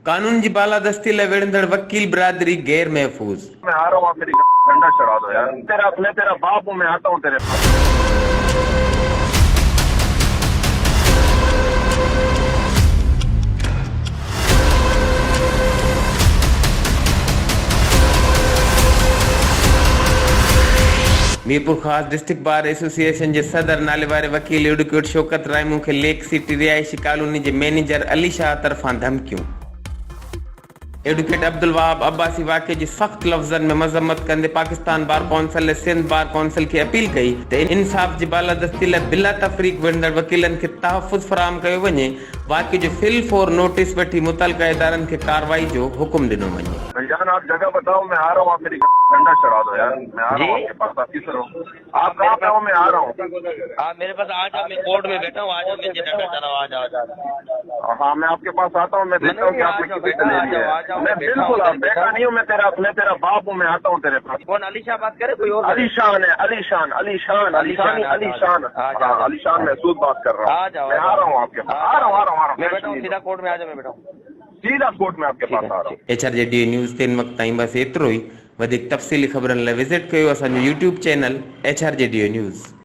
कानून जी बालादस्ती लाइ विढ़ंदड़ वकील बिरादरी गैर महफूज। मैं आ रहा हूँ, आप मेरी डंडा चढ़ा दो यार। तेरा बाप हूँ, मैं आता हूँ तेरे पास। मीरपुर खास डिस्ट्रिक्ट बार एसोसिएशन के सदर नाले वारे वकील एडवोकेट शौकत रायमू के लेक सिटी रिहायशी कॉलोनी के मैनेजर अली शाह तरफा धमकियों। एडवोकेट अब्दुल वहाब अब्बासी वाक़े की सख्त लफ्ज़न में मज़म्मत कंदे पाकिस्तान बार कौंसिल ने सिंध बार कौंसिल की अपील कई तो इंसाफ की बालादस्ती लाइ बिला तफरीक विढ़ंदड़ वकीलन के तहफ़ुज़ फराहम कयो वञे। वाक़े जो फिल फोर नोटिस वठी मुतलका इदारन के कार्रवाई जो हुक्म दिनो वञे। भैयान आप जगह बताओ, मैं आ रहा हूँ, आप मेरी डंडा चढ़ा दो यार। मैं आ रहा हूँ आपके पास, आप किस रहो, आप कहाँ पे हो? मैं आ रहा हूँ। आप मेरे पास आ जाओ, मैं कोर्ट में बैठा हूँ, आ जाओ, मैं डंडा चलाओ, आ जाओ। हाँ, मैं आपके पास आता हूँ, मैं देखता हूँ कि आपने कितनी ले ली है। मैं बिल्कुल आप देखा नहीं हूँ, मैं तेरा बाप हूँ, मैं आता हूँ तेरे पास। कौन अली शाह बात करे? कोई और? अलीशान है, अलीशान महसूद बात कर रहा हूँ। मैं आ रहा हूँ आपके पास, आ रहा हूँ। मैं बैठा हूँ, सीधा कोर्ट में आ जाओ, मैं बैठा हूँ, सीधा कोर्ट में आपके पास आ रहा हूँ। HRJD न्यूज़ 3 वक्त ताईं बस एतिरो ई। वधीक तफ़सीली ख़बरनि लाइ विज़िट कयो असांजो YouTube चैनल HRJD न्यूज़।